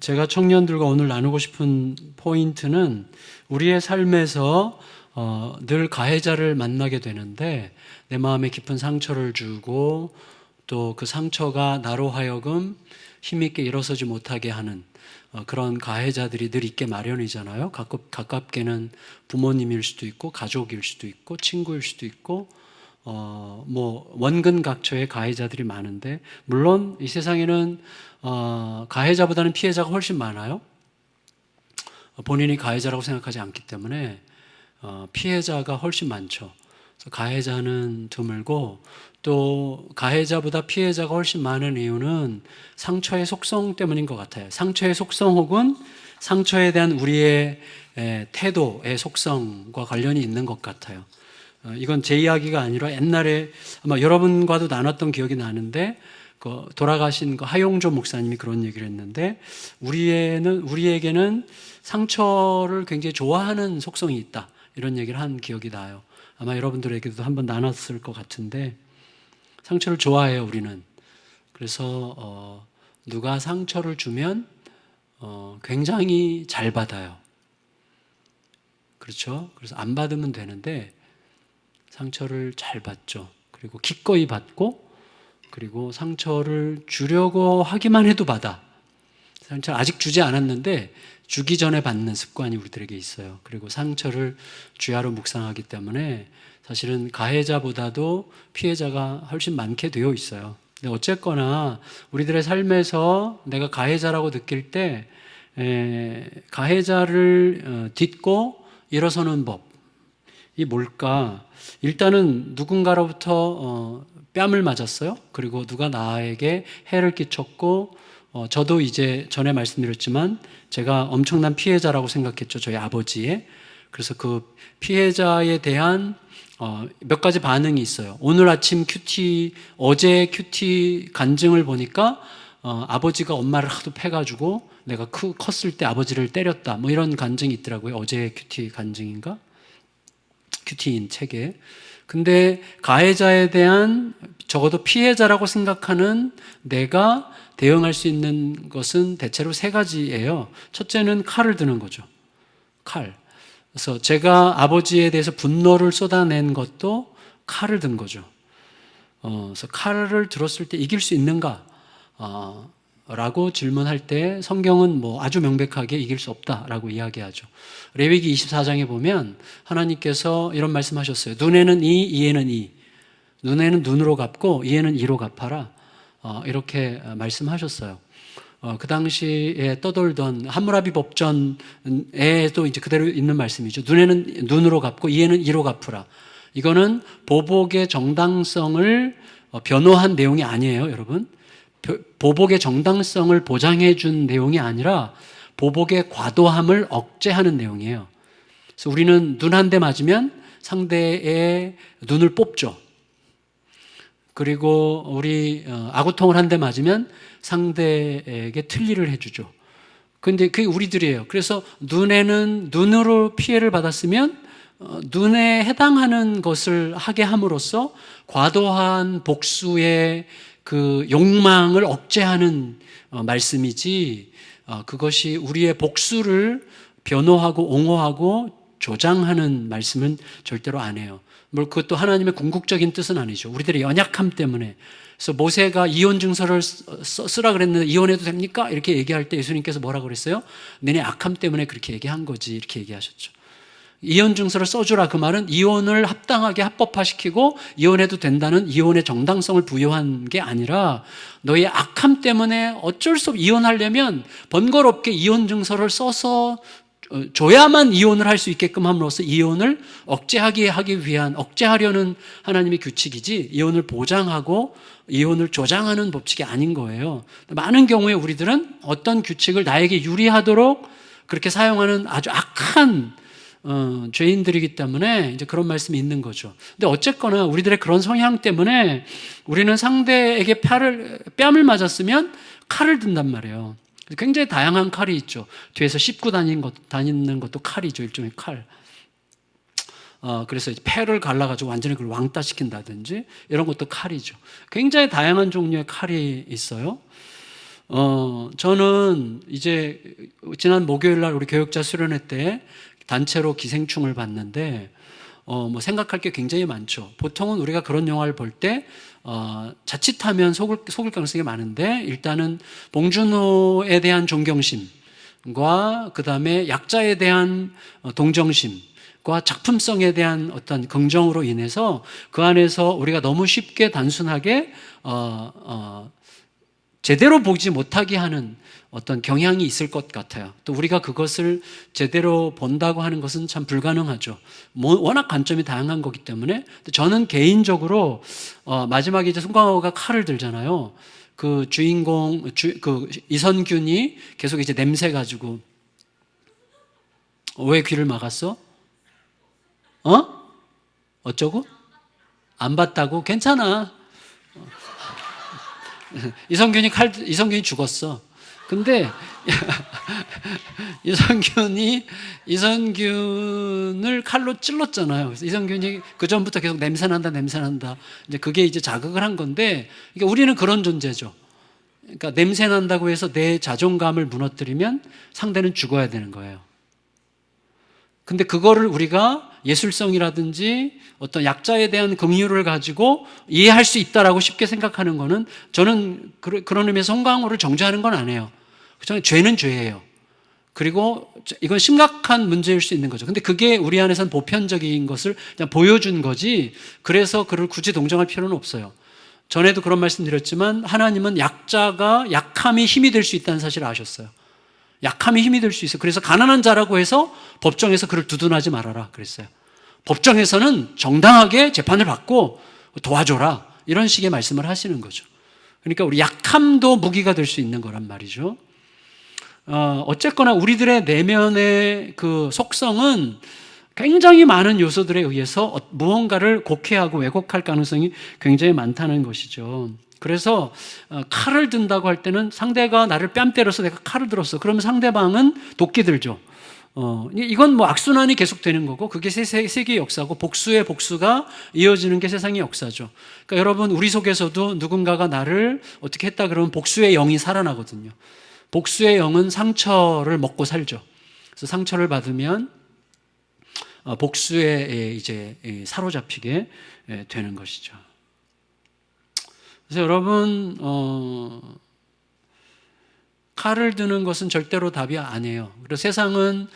제가 청년들과 오늘 나누고 싶은 포인트는 우리의 삶에서 늘 가해자를 만나게 되는데 내 마음에 깊은 상처를 주고 또 그 상처가 나로 하여금 힘있게 일어서지 못하게 하는 그런 가해자들이 늘 있게 마련이잖아요. 가깝게는 부모님일 수도 있고 가족일 수도 있고 친구일 수도 있고 원근각처의 가해자들이 많은데, 물론 이 세상에는 가해자보다는 피해자가 훨씬 많아요. 본인이 가해자라고 생각하지 않기 때문에 피해자가 훨씬 많죠. 그래서 가해자는 드물고, 또 가해자보다 피해자가 훨씬 많은 이유는 상처의 속성 때문인 것 같아요. 상처의 속성 혹은 상처에 대한 우리의 태도의 속성과 관련이 있는 것 같아요. 이건 제 이야기가 아니라 옛날에 아마 여러분과도 나눴던 기억이 나는데, 돌아가신 하용조 목사님이 그런 얘기를 했는데, 우리에게는 상처를 굉장히 좋아하는 속성이 있다, 이런 얘기를 한 기억이 나요. 아마 여러분들에게도 한번 나눴을 것 같은데, 상처를 좋아해요, 우리는. 그래서 누가 상처를 주면 굉장히 잘 받아요. 그렇죠? 그래서 안 받으면 되는데 상처를 잘 받죠. 그리고 기꺼이 받고, 그리고 상처를 주려고 하기만 해도 받아. 상처를 아직 주지 않았는데 주기 전에 받는 습관이 우리들에게 있어요. 그리고 상처를 주야로 묵상하기 때문에 사실은 가해자보다도 피해자가 훨씬 많게 되어 있어요. 근데 어쨌거나 우리들의 삶에서 내가 가해자라고 느낄 때 가해자를 딛고 일어서는 법, 이 뭘까? 일단은 누군가로부터 뺨을 맞았어요. 그리고 누가 나에게 해를 끼쳤고, 저도 이제 전에 말씀드렸지만 제가 엄청난 피해자라고 생각했죠, 저희 아버지의. 그래서 그 피해자에 대한 몇 가지 반응이 있어요. 오늘 아침 어제 큐티 간증을 보니까 아버지가 엄마를 하도 패가지고 내가 컸을 때 아버지를 때렸다, 뭐 이런 간증이 있더라고요. 어제 큐티 간증인가? 큐티인 책에. 근데 가해자에 대한, 적어도 피해자라고 생각하는 내가 대응할 수 있는 것은 대체로 세 가지예요. 첫째는 칼을 드는 거죠. 칼. 그래서 제가 아버지에 대해서 분노를 쏟아낸 것도 칼을 든 거죠. 그래서 칼을 들었을 때 이길 수 있는가? 라고 질문할 때 성경은 아주 명백하게 이길 수 없다라고 이야기하죠. 레위기 24장에 보면 하나님께서 이런 말씀하셨어요. 눈에는 이, 이에는 이. 눈에는 눈으로 갚고 이에는 이로 갚아라. 이렇게 말씀하셨어요. 그 당시에 떠돌던 함무라비 법전에도 이제 그대로 있는 말씀이죠. 눈에는 눈으로 갚고 이에는 이로 갚으라. 이거는 보복의 정당성을 변호한 내용이 아니에요, 여러분. 보복의 정당성을 보장해 준 내용이 아니라 보복의 과도함을 억제하는 내용이에요. 그래서 우리는 눈 한 대 맞으면 상대의 눈을 뽑죠. 그리고 우리 아구통을 한 대 맞으면 상대에게 틀니를 해주죠. 근데 그게 우리들이에요. 그래서 눈으로 피해를 받았으면 눈에 해당하는 것을 하게 함으로써 과도한 복수의 그 욕망을 억제하는 말씀이지, 그것이 우리의 복수를 변호하고 옹호하고 조장하는 말씀은 절대로 안 해요. 그것도 하나님의 궁극적인 뜻은 아니죠. 우리들의 연약함 때문에. 그래서 모세가 이혼 증서를 쓰라 그랬는데 이혼해도 됩니까? 이렇게 얘기할 때 예수님께서 뭐라고 그랬어요? 너네 악함 때문에 그렇게 얘기한 거지, 이렇게 얘기하셨죠. 이혼 증서를 써주라, 그 말은 이혼을 합당하게 합법화시키고 이혼해도 된다는 이혼의 정당성을 부여한 게 아니라, 너의 악함 때문에 어쩔 수 없이 이혼하려면 번거롭게 이혼 증서를 써서 줘야만 이혼을 할 수 있게끔 함으로써 이혼을 억제하려는 하나님의 규칙이지, 이혼을 보장하고 이혼을 조장하는 법칙이 아닌 거예요. 많은 경우에 우리들은 어떤 규칙을 나에게 유리하도록 그렇게 사용하는 아주 악한 죄인들이기 때문에 이제 그런 말씀이 있는 거죠. 근데 어쨌거나 우리들의 그런 성향 때문에 우리는 상대에게 뺨을 맞았으면 칼을 든단 말이에요. 굉장히 다양한 칼이 있죠. 뒤에서 씹고 다니는 것도 칼이죠. 일종의 칼. 그래서 폐를 갈라가지고 완전히 그걸 왕따시킨다든지 이런 것도 칼이죠. 굉장히 다양한 종류의 칼이 있어요. 저는 이제 지난 목요일 날 우리 교육자 수련회 때 단체로 기생충을 봤는데, 뭐 생각할 게 굉장히 많죠. 보통은 우리가 그런 영화를 볼 때, 자칫하면 속을 가능성이 많은데, 일단은 봉준호에 대한 존경심과 그 다음에 약자에 대한 동정심과 작품성에 대한 어떤 긍정으로 인해서 그 안에서 우리가 너무 쉽게 단순하게, 제대로 보지 못하게 하는 어떤 경향이 있을 것 같아요. 또 우리가 그것을 제대로 본다고 하는 것은 참 불가능하죠. 워낙 관점이 다양한 거기 때문에. 저는 개인적으로 마지막에 이제 송강호가 칼을 들잖아요. 그 주인공 그 이선균이 계속 이제 냄새 가지고 왜 귀를 막았어? 어쩌고? 안 봤다고? 괜찮아. 이성균이 죽었어. 근데 이성균을 칼로 찔렀잖아요. 그래서 이성균이 그 전부터 계속 냄새난다. 이제 그게 이제 자극을 한 건데, 그러니까 우리는 그런 존재죠. 그러니까 냄새난다고 해서 내 자존감을 무너뜨리면 상대는 죽어야 되는 거예요. 근데 그거를 우리가 예술성이라든지 어떤 약자에 대한 긍휼을 가지고 이해할 수 있다라고 쉽게 생각하는 거는, 저는 그런 의미에서 송강호를 정죄하는 건 아니에요. 저는 죄는 죄예요. 그리고 이건 심각한 문제일 수 있는 거죠. 근데 그게 우리 안에서는 보편적인 것을 그냥 보여준 거지, 그래서 그를 굳이 동정할 필요는 없어요. 전에도 그런 말씀 드렸지만, 하나님은 약함이 힘이 될 수 있다는 사실을 아셨어요. 약함이 힘이 될 수 있어요. 그래서 가난한 자라고 해서 법정에서 그를 두둔하지 말아라 그랬어요. 법정에서는 정당하게 재판을 받고 도와줘라, 이런 식의 말씀을 하시는 거죠. 그러니까 우리 약함도 무기가 될 수 있는 거란 말이죠. 어쨌거나 우리들의 내면의 그 속성은 굉장히 많은 요소들에 의해서 무언가를 곡해하고 왜곡할 가능성이 굉장히 많다는 것이죠. 그래서 칼을 든다고 할 때는, 상대가 나를 뺨 때려서 내가 칼을 들었어. 그러면 상대방은 도끼 들죠. 이건 뭐 악순환이 계속되는 거고, 그게 세계의 역사고, 복수의 복수가 이어지는 게 세상의 역사죠. 그러니까 여러분, 우리 속에서도 누군가가 나를 어떻게 했다 그러면 복수의 영이 살아나거든요. 복수의 영은 상처를 먹고 살죠. 그래서 상처를 받으면 복수에 이제 사로잡히게 되는 것이죠. 그래서 여러분, 칼을 드는 것은 절대로 답이 아니에요. 그래서 세상은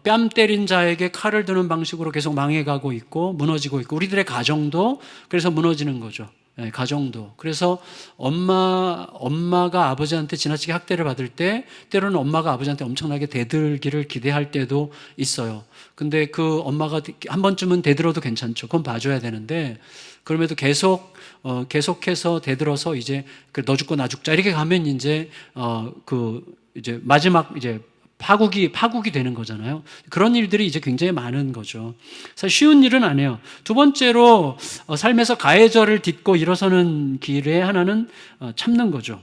뺨 때린 자에게 칼을 드는 방식으로 계속 망해가고 있고 무너지고 있고, 우리들의 가정도 그래서 무너지는 거죠. 가정도. 그래서 엄마가 아버지한테 지나치게 학대를 받을 때, 때로는 엄마가 아버지한테 엄청나게 대들기를 기대할 때도 있어요. 근데 그 엄마가 한 번쯤은 대들어도 괜찮죠. 그건 봐줘야 되는데, 그럼에도 계속해서 대들어서 이제 너 죽고 나 죽자 이렇게 가면 이제 이제 마지막 이제 파국이 되는 거잖아요. 그런 일들이 이제 굉장히 많은 거죠. 사실 쉬운 일은 아니에요. 두 번째로, 삶에서 가해자를 딛고 일어서는 길에 하나는 참는 거죠.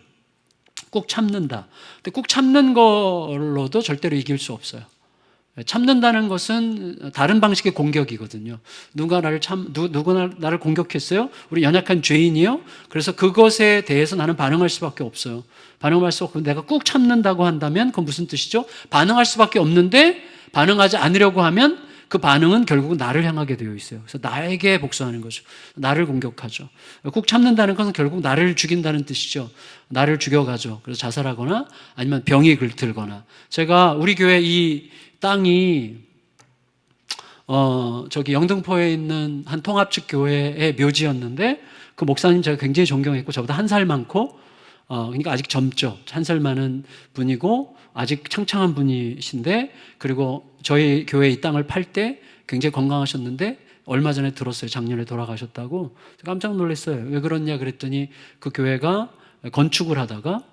꾹 참는다. 근데 꾹 참는 걸로도 절대로 이길 수 없어요. 참는다는 것은 다른 방식의 공격이거든요. 누가 나를 공격했어요? 우리 연약한 죄인이요? 그래서 그것에 대해서 나는 반응할 수밖에 없어요. 반응할 수 없고, 내가 꾹 참는다고 한다면 그건 무슨 뜻이죠? 반응할 수밖에 없는데 반응하지 않으려고 하면 그 반응은 결국은 나를 향하게 되어 있어요. 그래서 나에게 복수하는 거죠. 나를 공격하죠. 꾹 참는다는 것은 결국 나를 죽인다는 뜻이죠. 나를 죽여가죠. 그래서 자살하거나 아니면 병이 들거나. 제가 우리 교회 이 땅이 저기 영등포에 있는 한 통합측 교회의 묘지였는데, 그 목사님 제가 굉장히 존경했고, 저보다 한 살 많고, 그러니까 아직 젊죠. 한 살 많은 분이고 아직 창창한 분이신데, 그리고 저희 교회 이 땅을 팔 때 굉장히 건강하셨는데 얼마 전에 들었어요. 작년에 돌아가셨다고. 깜짝 놀랐어요. 왜 그러냐 그랬더니, 그 교회가 건축을 하다가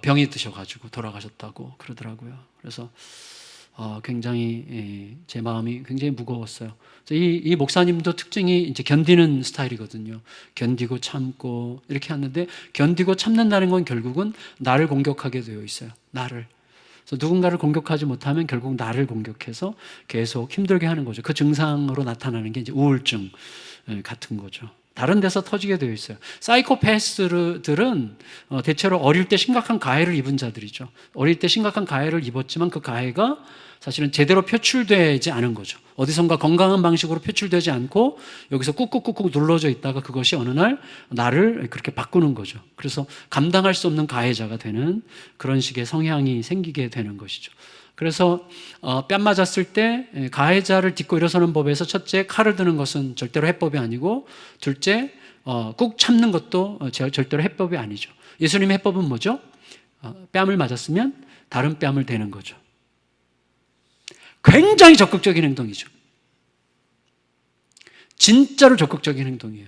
병이 드셔가지고 돌아가셨다고 그러더라고요. 그래서 굉장히 제 마음이 굉장히 무거웠어요. 이 목사님도 특징이 이제 견디는 스타일이거든요. 견디고 참고 이렇게 하는데, 견디고 참는다는 건 결국은 나를 공격하게 되어 있어요. 나를. 그래서 누군가를 공격하지 못하면 결국 나를 공격해서 계속 힘들게 하는 거죠. 그 증상으로 나타나는 게 이제 우울증 같은 거죠. 다른 데서 터지게 되어 있어요. 사이코패스들은 대체로 어릴 때 심각한 가해를 입은 자들이죠. 어릴 때 심각한 가해를 입었지만 그 가해가 사실은 제대로 표출되지 않은 거죠. 어디선가 건강한 방식으로 표출되지 않고 여기서 꾹꾹꾹꾹 눌러져 있다가 그것이 어느 날 나를 그렇게 바꾸는 거죠. 그래서 감당할 수 없는 가해자가 되는 그런 식의 성향이 생기게 되는 것이죠. 그래서 뺨 맞았을 때 가해자를 딛고 일어서는 법에서 첫째, 칼을 드는 것은 절대로 해법이 아니고, 둘째, 꾹 참는 것도 절대로 해법이 아니죠. 예수님의 해법은 뭐죠? 뺨을 맞았으면 다른 뺨을 대는 거죠. 굉장히 적극적인 행동이죠. 진짜로 적극적인 행동이에요.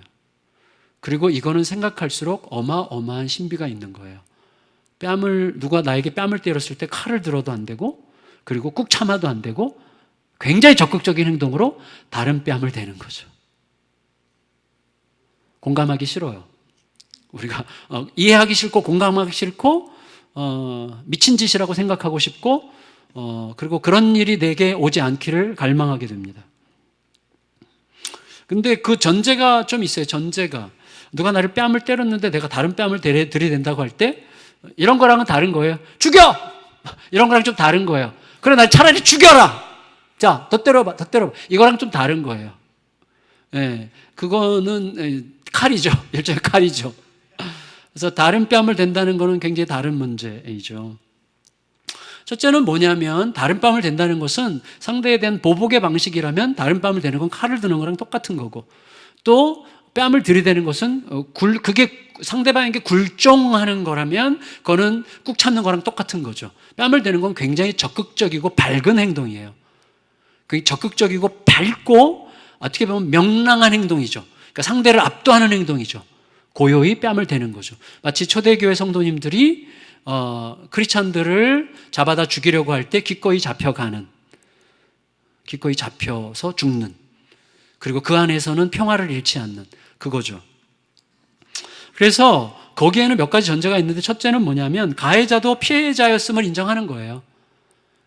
그리고 이거는 생각할수록 어마어마한 신비가 있는 거예요. 누가 나에게 뺨을 때렸을 때 칼을 들어도 안 되고, 그리고 꾹 참아도 안 되고, 굉장히 적극적인 행동으로 다른 뺨을 대는 거죠. 공감하기 싫어요. 우리가 이해하기 싫고 공감하기 싫고 미친 짓이라고 생각하고 싶고, 그리고 그런 일이 내게 오지 않기를 갈망하게 됩니다. 근데 그 전제가 좀 있어요. 전제가 누가 나를 뺨을 때렸는데 내가 다른 뺨을 들이댄다고 할 때 이런 거랑은 다른 거예요. 죽여! 이런 거랑 좀 다른 거예요. 그래, 날 차라리 죽여라! 자, 더 때려봐, 더 때려봐. 이거랑 좀 다른 거예요. 예, 그거는 칼이죠. 일종의 칼이죠. 그래서 다른 뺨을 댄다는 거는 굉장히 다른 문제이죠. 첫째는 뭐냐면, 다른 뺨을 댄다는 것은 상대에 대한 보복의 방식이라면 다른 뺨을 대는 건 칼을 드는 거랑 똑같은 거고, 또 뺨을 들이대는 것은 그게 상대방에게 굴종하는 거라면 그거는 꾹 참는 거랑 똑같은 거죠. 뺨을 대는 건 굉장히 적극적이고 밝은 행동이에요. 그게 적극적이고 밝고 어떻게 보면 명랑한 행동이죠. 그러니까 상대를 압도하는 행동이죠. 고요히 뺨을 대는 거죠. 마치 초대교회 성도님들이 크리스찬들을 잡아다 죽이려고 할 때 기꺼이 잡혀서 죽는, 그리고 그 안에서는 평화를 잃지 않는 그거죠. 그래서 거기에는 몇 가지 전제가 있는데, 첫째는 뭐냐면 가해자도 피해자였음을 인정하는 거예요.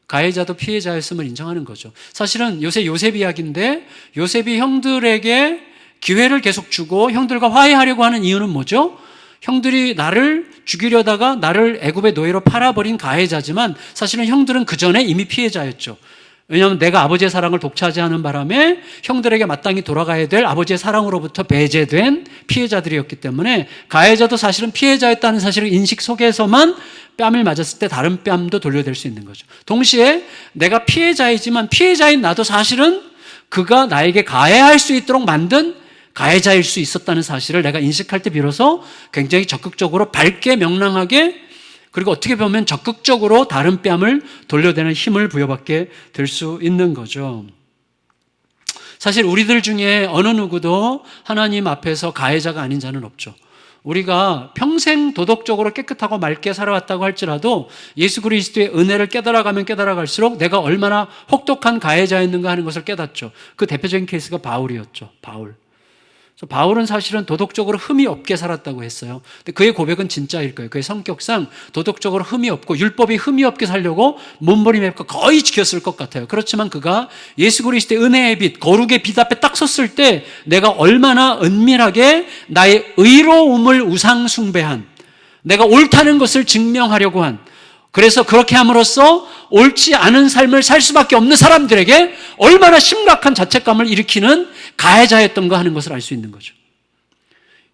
가해자도 피해자였음을 인정하는 거죠. 사실은 요셉 이야기인데, 요셉이 형들에게 기회를 계속 주고 형들과 화해하려고 하는 이유는 뭐죠? 형들이 나를 죽이려다가 나를 애굽의 노예로 팔아버린 가해자지만 사실은 형들은 그 전에 이미 피해자였죠. 왜냐하면 내가 아버지의 사랑을 독차지하는 바람에 형들에게 마땅히 돌아가야 될 아버지의 사랑으로부터 배제된 피해자들이었기 때문에 가해자도 사실은 피해자였다는 사실을 인식 속에서만 뺨을 맞았을 때 다른 뺨도 돌려댈 수 있는 거죠. 동시에 내가 피해자이지만 피해자인 나도 사실은 그가 나에게 가해할 수 있도록 만든 가해자일 수 있었다는 사실을 내가 인식할 때 비로소 굉장히 적극적으로 밝게 명랑하게, 그리고 어떻게 보면 적극적으로 다른 뺨을 돌려대는 힘을 부여받게 될 수 있는 거죠. 사실 우리들 중에 어느 누구도 하나님 앞에서 가해자가 아닌 자는 없죠. 우리가 평생 도덕적으로 깨끗하고 맑게 살아왔다고 할지라도 예수 그리스도의 은혜를 깨달아가면 깨달아갈수록 내가 얼마나 혹독한 가해자였는가 하는 것을 깨닫죠. 그 대표적인 케이스가 바울이었죠. 바울은 사실은 도덕적으로 흠이 없게 살았다고 했어요. 근데 그의 고백은 진짜일 거예요. 그의 성격상 도덕적으로 흠이 없고 율법이 흠이 없게 살려고 몸부림했고 거의 지켰을 것 같아요. 그렇지만 그가 예수 그리스도의 은혜의 빛, 거룩의 빛 앞에 딱 섰을 때 내가 얼마나 은밀하게 나의 의로움을 우상 숭배한, 내가 옳다는 것을 증명하려고 한, 그래서 그렇게 함으로써 옳지 않은 삶을 살 수밖에 없는 사람들에게 얼마나 심각한 자책감을 일으키는 가해자였던가 하는 것을 알 수 있는 거죠.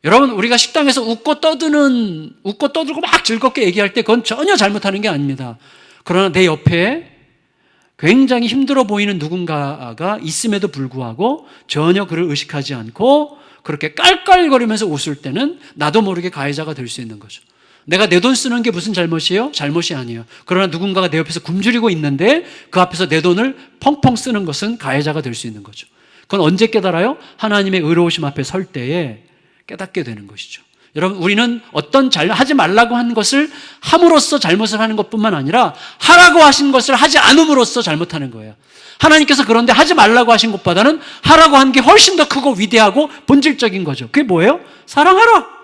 여러분, 우리가 식당에서 웃고 떠들고 막 즐겁게 얘기할 때 그건 전혀 잘못하는 게 아닙니다. 그러나 내 옆에 굉장히 힘들어 보이는 누군가가 있음에도 불구하고 전혀 그를 의식하지 않고 그렇게 깔깔거리면서 웃을 때는 나도 모르게 가해자가 될 수 있는 거죠. 내가 내 돈 쓰는 게 무슨 잘못이에요? 잘못이 아니에요. 그러나 누군가가 내 옆에서 굶주리고 있는데 그 앞에서 내 돈을 펑펑 쓰는 것은 가해자가 될 수 있는 거죠. 그건 언제 깨달아요? 하나님의 의로우심 앞에 설 때에 깨닫게 되는 것이죠. 여러분, 우리는 어떤 하지 말라고 한 것을 함으로써 잘못을 하는 것뿐만 아니라 하라고 하신 것을 하지 않음으로써 잘못하는 거예요. 하나님께서 그런데 하지 말라고 하신 것보다는 하라고 한 게 훨씬 더 크고 위대하고 본질적인 거죠. 그게 뭐예요? 사랑하라.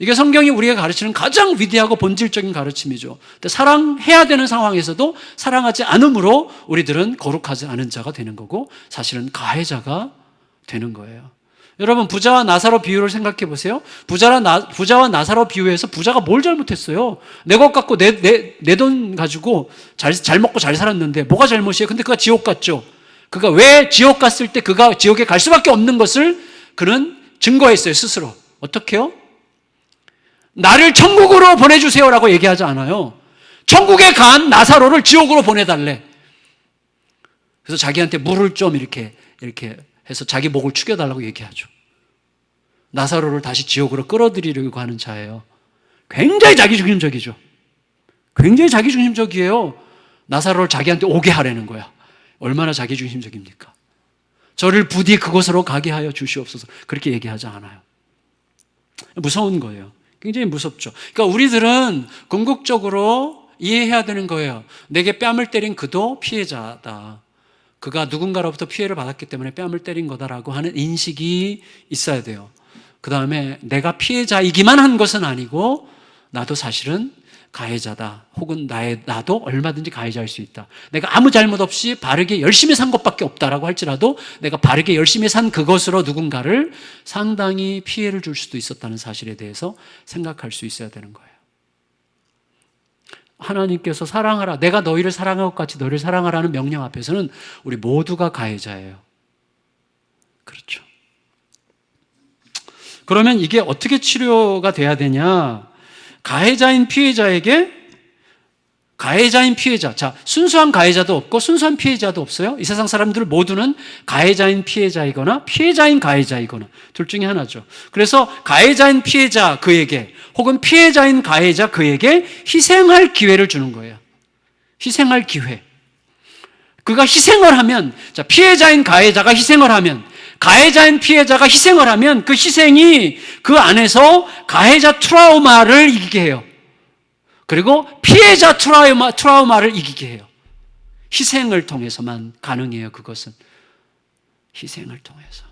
이게 성경이 우리가 가르치는 가장 위대하고 본질적인 가르침이죠. 근데 사랑해야 되는 상황에서도 사랑하지 않음으로 우리들은 거룩하지 않은 자가 되는 거고 사실은 가해자가 되는 거예요. 여러분, 부자와 나사로 비유를 생각해 보세요. 부자와 나사로 비유해서 부자가 뭘 잘못했어요? 내 것 갖고 내 돈 가지고 잘 먹고 잘 살았는데 뭐가 잘못이에요? 근데 그가 지옥 갔죠. 그가 왜 지옥 갔을 때 그가 지옥에 갈 수밖에 없는 것을 그는 증거했어요, 스스로. 어떻게요? 나를 천국으로 보내주세요라고 얘기하지 않아요. 천국에 간 나사로를 지옥으로 보내달래. 그래서 자기한테 물을 좀 이렇게 해서 자기 목을 축여달라고 얘기하죠. 나사로를 다시 지옥으로 끌어들이려고 하는 자예요. 굉장히 자기중심적이죠. 굉장히 자기중심적이에요. 나사로를 자기한테 오게 하라는 거야. 얼마나 자기중심적입니까? 저를 부디 그곳으로 가게 하여 주시옵소서. 그렇게 얘기하지 않아요. 무서운 거예요. 굉장히 무섭죠. 그러니까 우리들은 궁극적으로 이해해야 되는 거예요. 내게 뺨을 때린 그도 피해자다. 그가 누군가로부터 피해를 받았기 때문에 뺨을 때린 거다라고 하는 인식이 있어야 돼요. 그 다음에 내가 피해자이기만 한 것은 아니고 나도 사실은 가해자다. 혹은 나도 얼마든지 가해자일 수 있다. 내가 아무 잘못 없이 바르게 열심히 산 것밖에 없다라고 할지라도 내가 바르게 열심히 산 그것으로 누군가를 상당히 피해를 줄 수도 있었다는 사실에 대해서 생각할 수 있어야 되는 거예요. 하나님께서 사랑하라, 내가 너희를 사랑한 것 같이 너희를 사랑하라는 명령 앞에서는 우리 모두가 가해자예요. 그렇죠. 그러면 이게 어떻게 치료가 돼야 되냐? 가해자인 피해자. 자, 순수한 가해자도 없고 순수한 피해자도 없어요. 이 세상 사람들 모두는 가해자인 피해자이거나 피해자인 가해자이거나 둘 중에 하나죠. 그래서 가해자인 피해자 그에게 혹은 피해자인 가해자 그에게 희생할 기회를 주는 거예요. 희생할 기회. 그가 희생을 하면, 자, 피해자인 가해자가 희생을 하면, 가해자인 피해자가 희생을 하면 그 희생이 그 안에서 가해자 트라우마를 이기게 해요. 그리고 피해자 트라우마를 이기게 해요. 희생을 통해서만 가능해요. 그것은 희생을 통해서.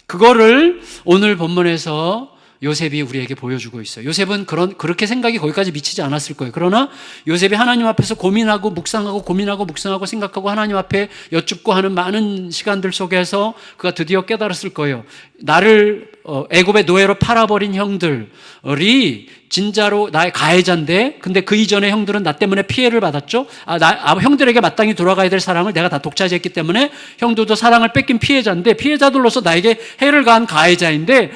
그거를 오늘 본문에서 요셉이 우리에게 보여주고 있어요. 요셉은 그렇게 생각이 거기까지 미치지 않았을 거예요. 그러나 요셉이 하나님 앞에서 고민하고 묵상하고 생각하고 하나님 앞에 여쭙고 하는 많은 시간들 속에서 그가 드디어 깨달았을 거예요. 나를 애굽의 노예로 팔아버린 형들이 진짜로 나의 가해자인데, 근데 그 이전에 형들은 나 때문에 피해를 받았죠. 형들에게 마땅히 돌아가야 될 사랑을 내가 다 독차지했기 때문에 형들도 사랑을 뺏긴 피해자인데, 피해자들로서 나에게 해를 가한 가해자인데,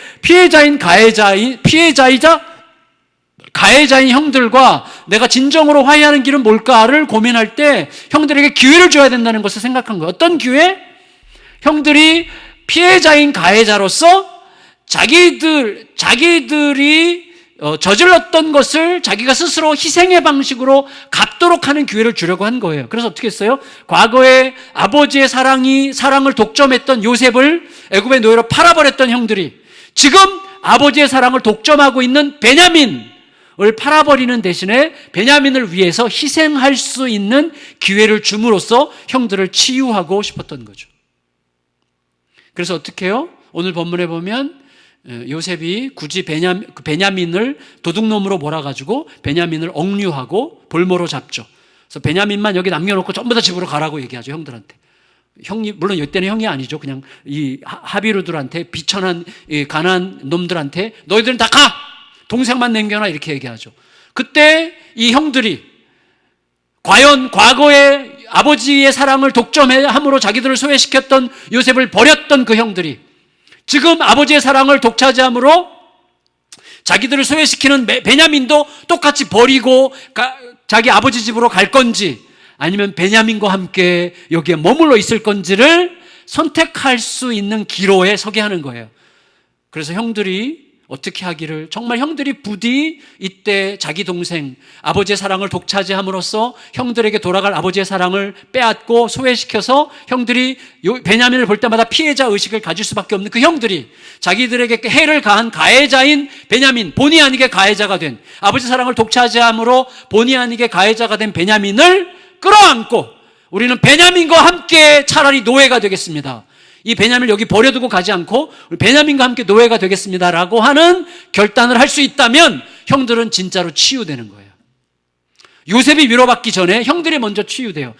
가해자인 형들과 내가 진정으로 화해하는 길은 뭘까를 고민할 때 형들에게 기회를 줘야 된다는 것을 생각한 거예요. 어떤 기회? 형들이 피해자인 가해자로서 자기들이 저질렀던 것을 자기가 스스로 희생의 방식으로 갚도록 하는 기회를 주려고 한 거예요. 그래서 어떻게 했어요? 과거에 아버지의 사랑을 독점했던 요셉을 애굽의 노예로 팔아버렸던 형들이 지금 아버지의 사랑을 독점하고 있는 베냐민을 팔아버리는 대신에 베냐민을 위해서 희생할 수 있는 기회를 줌으로써 형들을 치유하고 싶었던 거죠. 그래서 어떻게 해요? 오늘 본문에 보면 요셉이 굳이 베냐민을 도둑놈으로 몰아가지고 베냐민을 억류하고 볼모로 잡죠. 그래서 베냐민만 여기 남겨놓고 전부 다 집으로 가라고 얘기하죠, 형들한테. 물론 이때는 형이 아니죠. 그냥 이 하비루들한테, 비천한 가난한 놈들한테 너희들은 다 가! 동생만 남겨놔, 이렇게 얘기하죠. 그때 이 형들이 과연 과거에 아버지의 사랑을 독점함으로 자기들을 소외시켰던 요셉을 버렸던 그 형들이 지금 아버지의 사랑을 독차지함으로 자기들을 소외시키는 베냐민도 똑같이 버리고 자기 아버지 집으로 갈 건지, 아니면 베냐민과 함께 여기에 머물러 있을 건지를 선택할 수 있는 기로에 서게 하는 거예요. 그래서 형들이 어떻게 하기를, 정말 형들이 부디 이때 자기 동생 아버지의 사랑을 독차지함으로써 형들에게 돌아갈 아버지의 사랑을 빼앗고 소외시켜서 형들이 베냐민을 볼 때마다 피해자 의식을 가질 수밖에 없는 그 형들이 자기들에게 해를 가한 가해자인 베냐민, 본의 아니게 가해자가 된, 아버지 사랑을 독차지함으로 본의 아니게 가해자가 된 베냐민을 끌어안고 우리는 베냐민과 함께 차라리 노예가 되겠습니다. 이 베냐민을 여기 버려두고 가지 않고 우리 베냐민과 함께 노예가 되겠습니다라고 하는 결단을 할 수 있다면 형들은 진짜로 치유되는 거예요. 요셉이 위로받기 전에 형들이 먼저 치유돼요.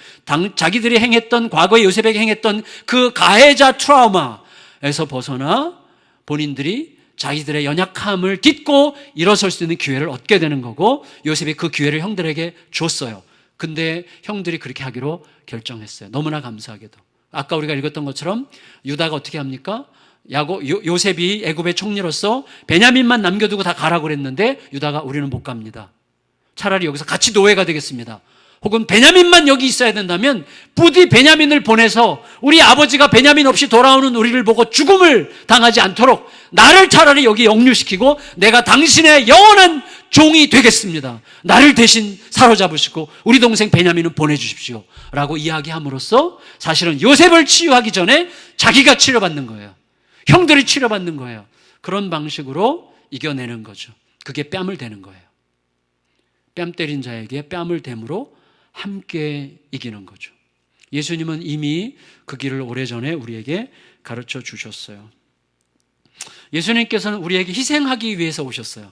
자기들이 행했던, 과거에 요셉에게 행했던 그 가해자 트라우마에서 벗어나 본인들이 자기들의 연약함을 딛고 일어설 수 있는 기회를 얻게 되는 거고, 요셉이 그 기회를 형들에게 줬어요. 근데 형들이 그렇게 하기로 결정했어요. 너무나 감사하게도. 아까 우리가 읽었던 것처럼 유다가 어떻게 합니까? 요셉이 애굽의 총리로서 베냐민만 남겨두고 다 가라고 그랬는데 유다가 우리는 못 갑니다. 차라리 여기서 같이 노예가 되겠습니다. 혹은 베냐민만 여기 있어야 된다면 부디 베냐민을 보내서 우리 아버지가 베냐민 없이 돌아오는 우리를 보고 죽음을 당하지 않도록 나를 차라리 여기 영류시키고 내가 당신의 영원한 종이 되겠습니다. 나를 대신 사로잡으시고 우리 동생 베냐민은 보내주십시오 라고 이야기함으로써 사실은 요셉을 치유하기 전에 자기가 치료받는 거예요. 형들이 치료받는 거예요. 그런 방식으로 이겨내는 거죠. 그게 뺨을 대는 거예요. 뺨 때린 자에게 뺨을 댐으로 함께 이기는 거죠. 예수님은 이미 그 길을 오래전에 우리에게 가르쳐 주셨어요. 예수님께서는 우리에게 희생하기 위해서 오셨어요.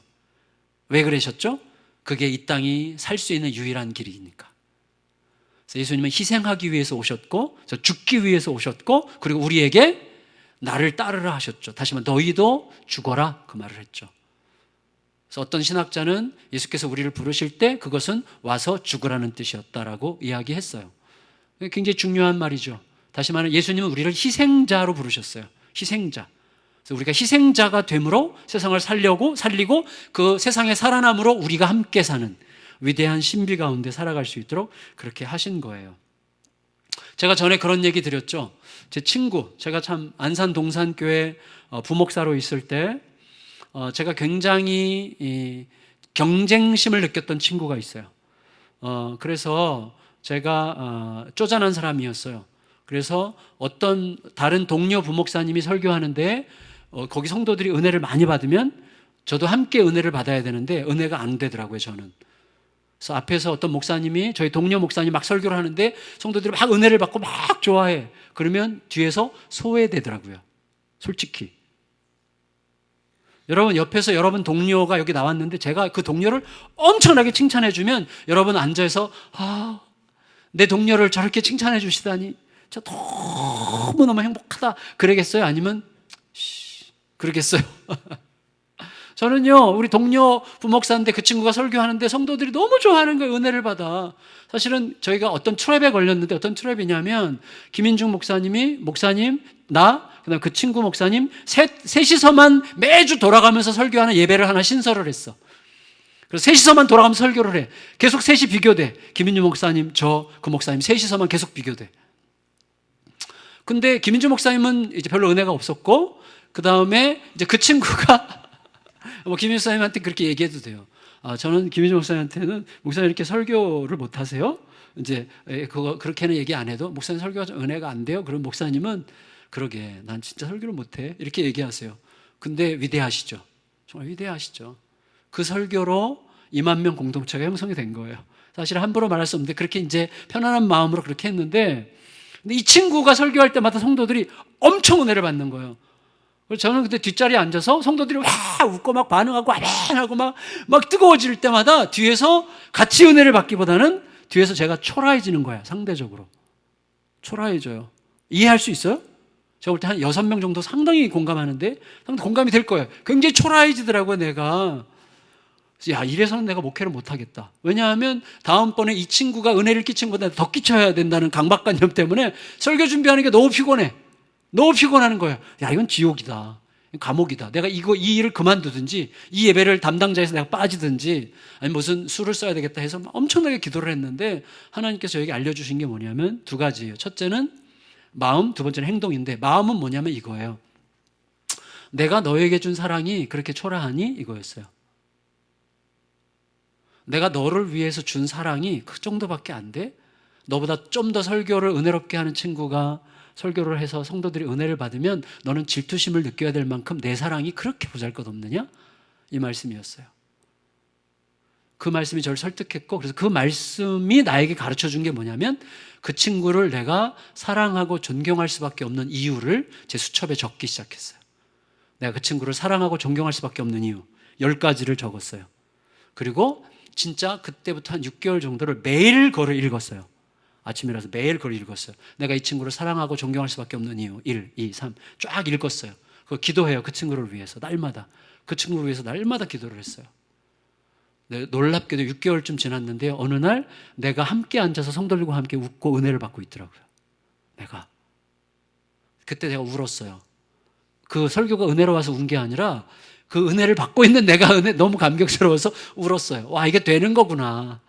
왜 그러셨죠? 그게 이 땅이 살 수 있는 유일한 길이니까. 그래서 예수님은 희생하기 위해서 오셨고, 죽기 위해서 오셨고, 그리고 우리에게 나를 따르라 하셨죠. 다시 말해 너희도 죽어라 그 말을 했죠. 그래서 어떤 신학자는 예수께서 우리를 부르실 때 그것은 와서 죽으라는 뜻이었다라고 이야기했어요. 굉장히 중요한 말이죠. 다시 말해 예수님은 우리를 희생자로 부르셨어요. 희생자. 그래서 우리가 희생자가 됨으로 세상을 살리고 그 세상에 살아남으로 우리가 함께 사는 위대한 신비 가운데 살아갈 수 있도록 그렇게 하신 거예요. 제가 전에 그런 얘기 드렸죠. 제 친구, 제가 참 안산 동산교회 부목사로 있을 때 제가 굉장히 경쟁심을 느꼈던 친구가 있어요. 그래서 제가 쪼잔한 사람이었어요. 그래서 어떤 다른 동료 부목사님이 설교하는데 거기 성도들이 은혜를 많이 받으면 저도 함께 은혜를 받아야 되는데 은혜가 안 되더라고요, 저는. 그래서 앞에서 어떤 목사님이 저희 동료 목사님 막 설교를 하는데 성도들이 막 은혜를 받고 막 좋아해. 그러면 뒤에서 소외되더라고요, 솔직히. 여러분 옆에서 여러분 동료가 여기 나왔는데 제가 그 동료를 엄청나게 칭찬해 주면 여러분 앉아서 내 동료를 저렇게 칭찬해 주시다니 저 너무너무 행복하다 그러겠어요? 아니면 그러겠어요? 저는요, 우리 동료 부목사인데 그 친구가 설교하는데 성도들이 너무 좋아하는 거예요. 은혜를 받아. 사실은 저희가 어떤 트랩에 걸렸는데 어떤 트랩이냐면 김인중 목사님, 나, 그다음 그 친구 목사님 셋이서만 매주 돌아가면서 설교하는 예배를 하나 신설을 했어. 그래서 셋이서만 돌아가면서 설교를 해. 계속 셋이 비교돼. 김인중 목사님, 그 목사님 셋이서만 계속 비교돼. 근데 김인중 목사님은 이제 별로 은혜가 없었고 그 다음에 이제 그 친구가 김인중 목사님한테 그렇게 얘기해도 돼요. 저는 김인중 목사님한테는 목사님 이렇게 설교를 못 하세요? 이제 그렇게는 얘기 안 해도 목사님 설교가 좀 은혜가 안 돼요. 그럼 목사님은 그러게 난 진짜 설교를 못 해 이렇게 얘기하세요. 근데 위대하시죠. 정말 위대하시죠. 그 설교로 2만 명 공동체가 형성이 된 거예요. 사실 함부로 말할 수 없는데 그렇게 이제 편안한 마음으로 그렇게 했는데, 근데 이 친구가 설교할 때마다 성도들이 엄청 은혜를 받는 거예요. 그래서 저는 그때 뒷자리에 앉아서 성도들이 와 웃고 막 반응하고 하고 막 뜨거워질 때마다 뒤에서 같이 은혜를 받기보다는 뒤에서 제가 초라해지는 거야. 상대적으로 초라해져요. 이해할 수 있어요? 제가 볼 때 한 6명 정도 상당히 공감하는데 상당히 공감이 될 거예요. 굉장히 초라해지더라고요, 내가. 야, 이래서는 내가 목회를 못하겠다. 왜냐하면 다음번에 이 친구가 은혜를 끼친 것보다 더 끼쳐야 된다는 강박관념 때문에 설교 준비하는 게 너무 피곤해. 너무 피곤하는 거예요. 야, 이건 지옥이다. 감옥이다. 내가 이 일을 그만두든지 이 예배를 담당자에서 내가 빠지든지 아니 무슨 수를 써야 되겠다 해서 엄청나게 기도를 했는데 하나님께서 저에게 알려주신 게 뭐냐면 2가지예요. 첫째는 마음, 두 번째는 행동인데 마음은 뭐냐면 이거예요. 내가 너에게 준 사랑이 그렇게 초라하니? 이거였어요. 내가 너를 위해서 준 사랑이 그 정도밖에 안 돼? 너보다 좀 더 설교를 은혜롭게 하는 친구가 설교를 해서 성도들이 은혜를 받으면 너는 질투심을 느껴야 될 만큼 내 사랑이 그렇게 보잘것없느냐? 이 말씀이었어요. 그 말씀이 저를 설득했고, 그래서 그 말씀이 나에게 가르쳐준 게 뭐냐면 그 친구를 내가 사랑하고 존경할 수밖에 없는 이유를 제 수첩에 적기 시작했어요. 내가 그 친구를 사랑하고 존경할 수밖에 없는 이유 10가지를 적었어요. 그리고 진짜 그때부터 한 6개월 정도를 매일 그걸 읽었어요. 아침에 일어나서 매일 그걸 읽었어요. 내가 이 친구를 사랑하고 존경할 수밖에 없는 이유 1, 2, 3 쫙 읽었어요. 기도해요. 그 친구를 위해서 날마다. 그 친구를 위해서 날마다 기도를 했어요. 네, 놀랍게도 6개월쯤 지났는데 어느 날 내가 함께 앉아서 성도들과 함께 웃고 은혜를 받고 있더라고요. 내가. 그때 내가 울었어요. 그 설교가 은혜로 와서 운 게 아니라 그 은혜를 받고 있는 내가 너무 감격스러워서 울었어요. 와, 이게 되는 거구나.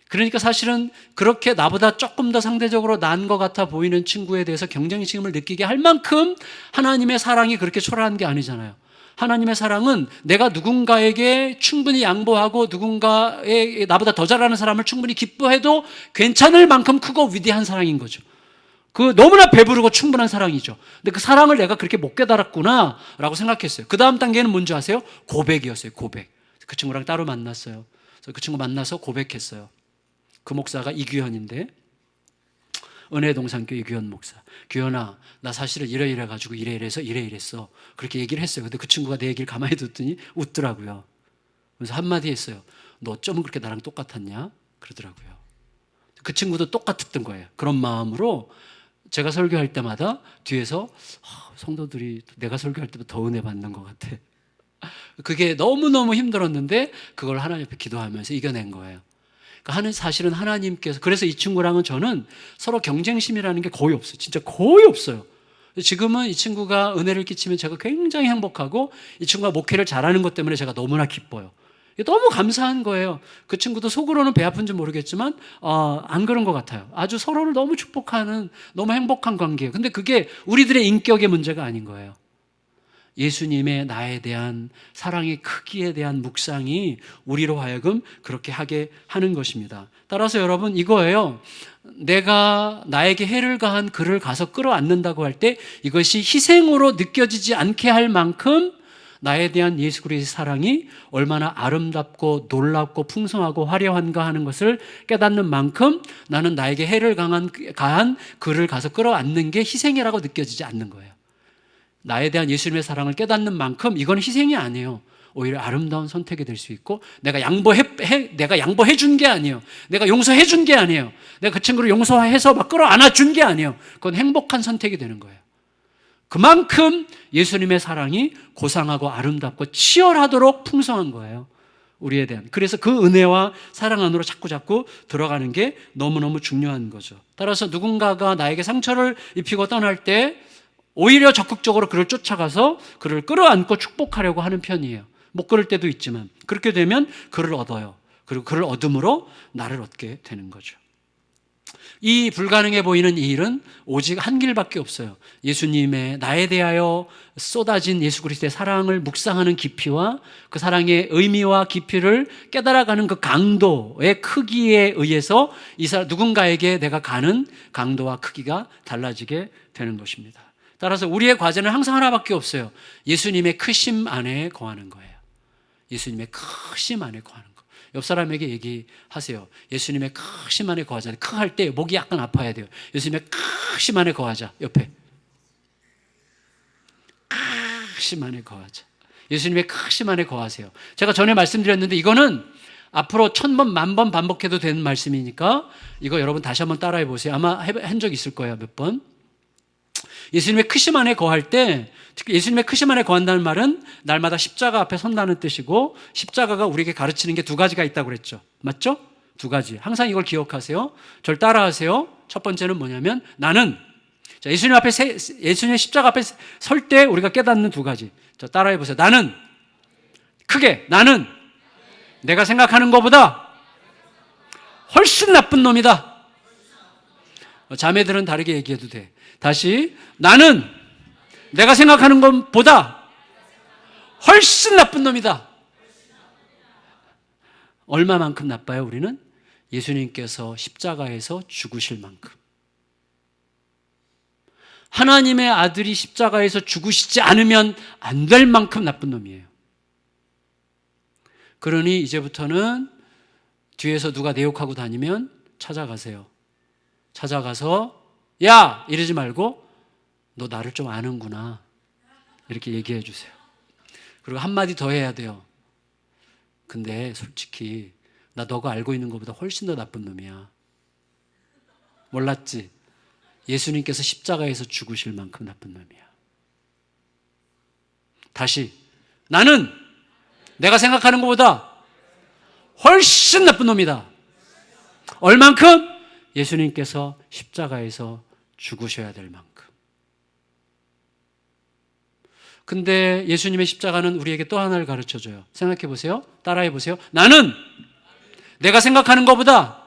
그러니까 사실은 그렇게 나보다 조금 더 상대적으로 나은 것 같아 보이는 친구에 대해서 경쟁심을 느끼게 할 만큼 하나님의 사랑이 그렇게 초라한 게 아니잖아요. 하나님의 사랑은 내가 누군가에게 충분히 양보하고 누군가의 나보다 더 잘하는 사람을 충분히 기뻐해도 괜찮을 만큼 크고 위대한 사랑인 거죠. 그 너무나 배부르고 충분한 사랑이죠. 근데 그 사랑을 내가 그렇게 못 깨달았구나 라고 생각했어요. 그 다음 단계는 뭔지 아세요? 고백이었어요. 고백. 그 친구랑 따로 만났어요. 그래서 그 친구 만나서 고백했어요. 그 목사가 이규현인데, 은혜동산교회 이규현 목사. 규현아, 나 사실은 이래가지고 이래서 이랬어. 그렇게 얘기를 했어요. 근데 그 친구가 내 얘기를 가만히 듣더니 웃더라고요. 그래서 한마디 했어요. 너 어쩌면 그렇게 나랑 똑같았냐? 그러더라고요. 그 친구도 똑같았던 거예요. 그런 마음으로 제가 설교할 때마다 뒤에서 성도들이 내가 설교할 때보다 더 은혜 받는 것 같아. 그게 너무너무 힘들었는데 그걸 하나님 앞에 기도하면서 이겨낸 거예요. 그러니까 사실은 하나님께서, 그래서 이 친구랑은 저는 서로 경쟁심이라는 게 거의 없어요. 진짜 거의 없어요. 지금은 이 친구가 은혜를 끼치면 제가 굉장히 행복하고 이 친구가 목회를 잘하는 것 때문에 제가 너무나 기뻐요. 너무 감사한 거예요. 그 친구도 속으로는 배 아픈지 모르겠지만 안 그런 것 같아요. 아주 서로를 너무 축복하는 너무 행복한 관계예요. 근데 그게 우리들의 인격의 문제가 아닌 거예요. 예수님의 나에 대한 사랑의 크기에 대한 묵상이 우리로 하여금 그렇게 하게 하는 것입니다. 따라서 여러분, 이거예요. 내가 나에게 해를 가한 그를 가서 끌어안는다고 할 때 이것이 희생으로 느껴지지 않게 할 만큼 나에 대한 예수 그리스도의 사랑이 얼마나 아름답고 놀랍고 풍성하고 화려한가 하는 것을 깨닫는 만큼 나는 나에게 해를 가한 그를 가서 끌어안는 게 희생이라고 느껴지지 않는 거예요. 나에 대한 예수님의 사랑을 깨닫는 만큼 이건 희생이 아니에요. 오히려 아름다운 선택이 될 수 있고, 내가 양보해 준 게 아니에요. 내가 용서해 준 게 아니에요. 내가 그 친구를 용서해서 막 끌어안아 준 게 아니에요. 그건 행복한 선택이 되는 거예요. 그만큼 예수님의 사랑이 고상하고 아름답고 치열하도록 풍성한 거예요. 우리에 대한. 그래서 그 은혜와 사랑 안으로 자꾸 들어가는 게 너무너무 중요한 거죠. 따라서 누군가가 나에게 상처를 입히고 떠날 때 오히려 적극적으로 그를 쫓아가서 그를 끌어안고 축복하려고 하는 편이에요. 못 그럴 때도 있지만 그렇게 되면 그를 얻어요. 그리고 그를 얻음으로 나를 얻게 되는 거죠. 이 불가능해 보이는 이 일은 오직 한 길밖에 없어요. 예수님의 나에 대하여 쏟아진 예수 그리스도의 사랑을 묵상하는 깊이와 그 사랑의 의미와 깊이를 깨달아가는 그 강도의 크기에 의해서 누군가에게 내가 가는 강도와 크기가 달라지게 되는 것입니다. 따라서 우리의 과제는 항상 하나밖에 없어요. 예수님의 크심 안에 거하는 거예요. 예수님의 크심 안에 거하는 거. 옆 사람에게 얘기하세요. 예수님의 크심 안에 거하자. 크 할 때 목이 약간 아파야 돼요. 예수님의 크심 안에 거하자. 옆에. 크심 안에 거하자. 예수님의 크심 안에 거하세요. 제가 전에 말씀드렸는데 이거는 앞으로 1000번, 10,000번 반복해도 되는 말씀이니까 이거 여러분 다시 한번 따라해 보세요. 아마 한 적 있을 거예요. 몇 번. 예수님의 크심 안에 거할 때, 특히 예수님의 크심 안에 거한다는 말은 날마다 십자가 앞에 선다는 뜻이고, 십자가가 우리에게 가르치는 게 두 가지가 있다고 그랬죠. 맞죠? 두 가지. 항상 이걸 기억하세요. 저를 따라하세요. 첫 번째는 뭐냐면 나는, 자, 예수님의 십자가 앞에 설 때 우리가 깨닫는 두 가지. 자, 따라해 보세요. 나는 내가 생각하는 것보다 훨씬 나쁜 놈이다. 자매들은 다르게 얘기해도 돼. 다시, 나는 내가 생각하는 것보다 훨씬 나쁜 놈이다. 얼마만큼 나빠요, 우리는? 예수님께서 십자가에서 죽으실 만큼. 하나님의 아들이 십자가에서 죽으시지 않으면 안 될 만큼 나쁜 놈이에요. 그러니 이제부터는 뒤에서 누가 내 욕하고 다니면 찾아가세요. 찾아가서 야! 이러지 말고 너 나를 좀 아는구나. 이렇게 얘기해 주세요. 그리고 한마디 더 해야 돼요. 근데 솔직히 나 너가 알고 있는 것보다 훨씬 더 나쁜 놈이야. 몰랐지? 예수님께서 십자가에서 죽으실 만큼 나쁜 놈이야. 다시 나는 내가 생각하는 것보다 훨씬 나쁜 놈이다. 얼만큼? 예수님께서 십자가에서 죽으셔야 될 만큼. 근데 예수님의 십자가는 우리에게 또 하나를 가르쳐줘요. 생각해 보세요. 따라해 보세요. 나는 내가 생각하는 것보다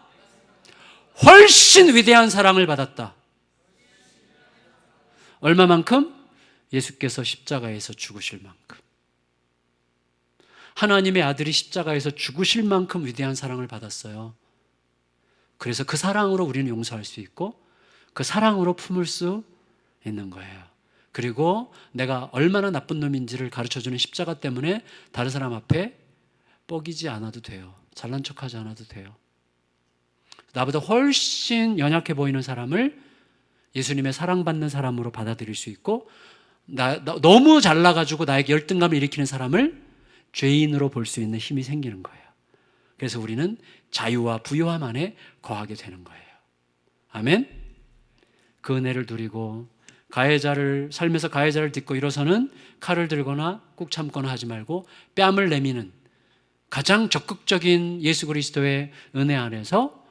훨씬 위대한 사랑을 받았다. 얼마만큼? 예수께서 십자가에서 죽으실 만큼. 하나님의 아들이 십자가에서 죽으실 만큼 위대한 사랑을 받았어요. 그래서 그 사랑으로 우리는 용서할 수 있고 그 사랑으로 품을 수 있는 거예요. 그리고 내가 얼마나 나쁜 놈인지를 가르쳐주는 십자가 때문에 다른 사람 앞에 뻐기지 않아도 돼요. 잘난 척하지 않아도 돼요. 나보다 훨씬 연약해 보이는 사람을 예수님의 사랑받는 사람으로 받아들일 수 있고 너무 잘나가지고 나에게 열등감을 일으키는 사람을 죄인으로 볼 수 있는 힘이 생기는 거예요. 그래서 우리는 자유와 부요함 안에 거하게 되는 거예요. 아멘? 그 은혜를 누리고 삶에서 가해자를 딛고 일어서는 칼을 들거나 꾹 참거나 하지 말고 뺨을 내미는 가장 적극적인 예수 그리스도의 은혜 안에서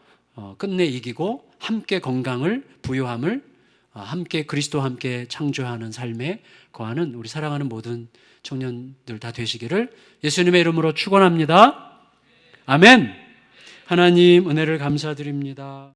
끝내 이기고 함께 건강을, 부요함을 함께 그리스도와 함께 창조하는 삶에 거하는 우리 사랑하는 모든 청년들 다 되시기를 예수님의 이름으로 축원합니다. 아멘. 하나님 은혜를 감사드립니다.